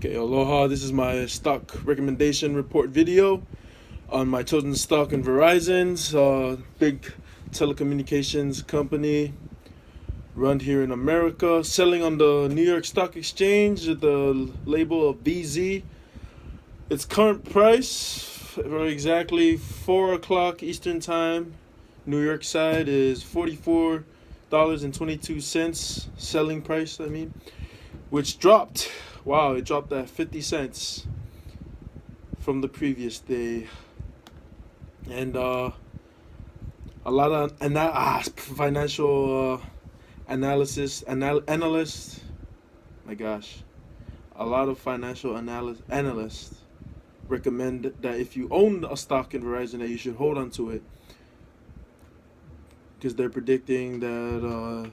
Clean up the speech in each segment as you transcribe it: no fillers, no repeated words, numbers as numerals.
Okay, aloha. This is my stock recommendation report video on my chosen stock in Verizon's big telecommunications company run here in America, selling on the New York Stock Exchange with the label of VZ. Its current price for exactly 4 o'clock Eastern Time, New York side, is $44.22 selling price, which dropped. Wow, it dropped at 50 cents from the previous day. And a lot of financial analysts, my gosh, a lot of financial analysts recommend that if you own a stock in Verizon, that you should hold on to it, because they're predicting that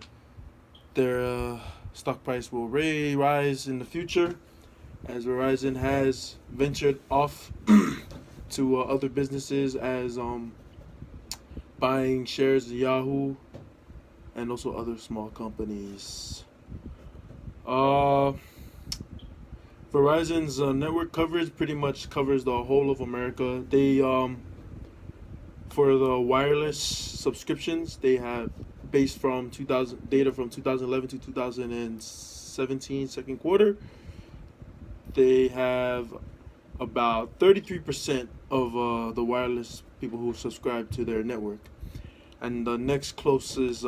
their stock price will rise in the future, as Verizon has ventured off to other businesses, as buying shares of Yahoo and also other small companies. Verizon's network coverage pretty much covers the whole of America. They for the wireless subscriptions, they have, based from 2000 data from 2011 to 2017 second quarter, they have about 33% of the wireless people who subscribe to their network, and the next closest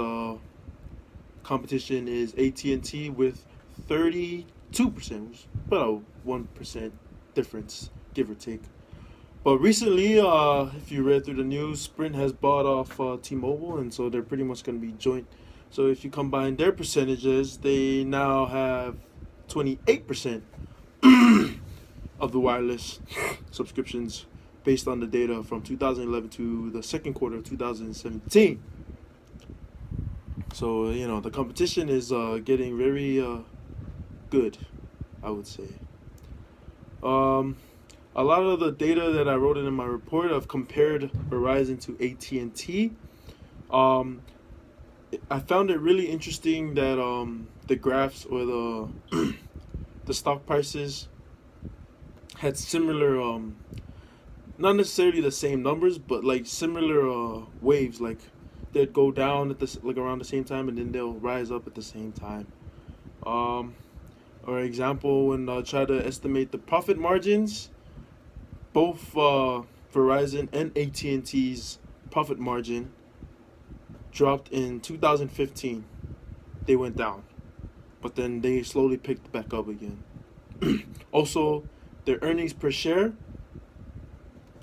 competition is AT&T with 32%, which is about a 1% difference, give or take. But recently, if you read through the news, Sprint has bought off T-Mobile, and so they're pretty much going to be joint. So if you combine their percentages, they now have 28% of the wireless subscriptions, based on the data from 2011 to the second quarter of 2017. So, the competition is getting very good, I would say. A lot of the data that I wrote in my report, I've compared Verizon to AT&T. I found it really interesting that the graphs, or the stock prices, had similar, not necessarily the same numbers, but like similar waves. Like they'd go down at around the same time, and then they'll rise up at the same time. For example, when I try to estimate the profit margins, both Verizon and AT&T's profit margin dropped in 2015. They went down, but then they slowly picked back up again. Also, their earnings per share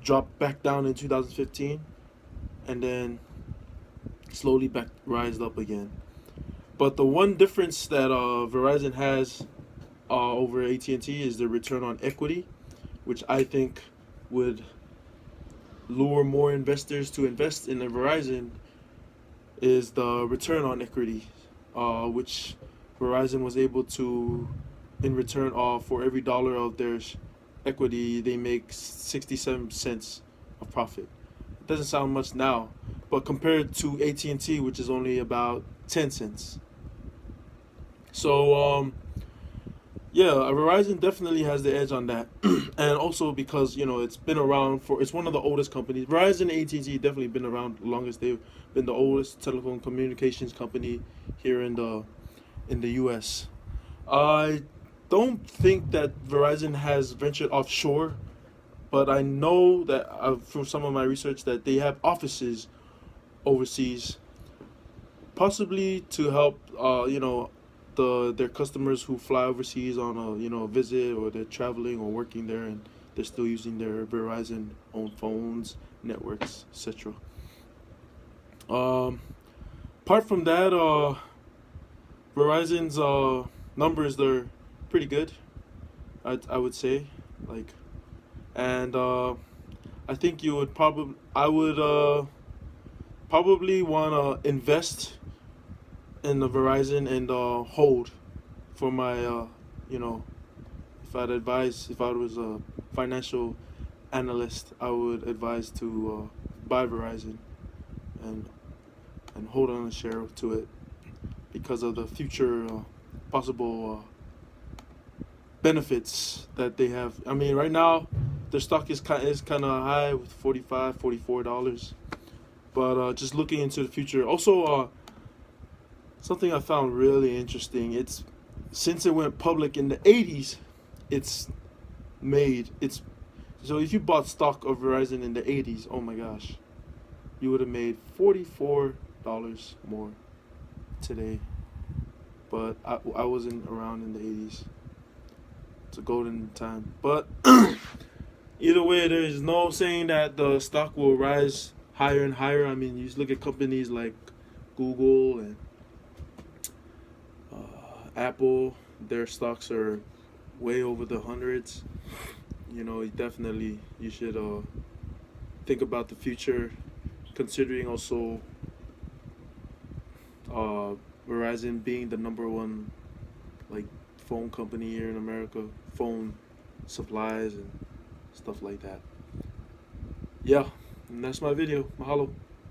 dropped back down in 2015, and then slowly rised up again. But the one difference that Verizon has over AT&T is the return on equity, which I think would lure more investors to invest in the Verizon, is the return on equity, which Verizon was able to, in return for every dollar of their equity, they make 67 cents of profit. It doesn't sound much now, but compared to AT&T, which is only about 10 cents. So, Verizon definitely has the edge on that. And also because, it's been around it's one of the oldest companies. Verizon and AT&T definitely been around the longest. They've been the oldest telephone communications company here in the US. I don't think that Verizon has ventured offshore, but I know that from some of my research that they have offices overseas, possibly to help their customers who fly overseas on a visit, or they're traveling or working there, and they're still using their Verizon owned phones, networks, etc. Apart from that, Verizon's numbers, they're pretty good, I would say, and I think I would probably want to invest in the Verizon and hold for my if I was a financial analyst, I would advise to buy Verizon and hold on a share to it, because of the future possible benefits that they have. I mean, right now their stock is kind of high with $44, but just looking into the future. Also, something I found really interesting. It's since it went public in the '80s, it's it's so if you bought stock of Verizon in the '80s, oh my gosh, you would have made $44 more today. But I wasn't around in the '80s. It's a golden time. But either way, there is no saying that the stock will rise higher and higher. I mean, you just look at companies like Google and Apple. Their stocks are way over the hundreds. You know, you should think about the future, considering also uh, Verizon being the number one like phone company here in America, phone supplies and stuff like that. Yeah, and that's my video. Mahalo.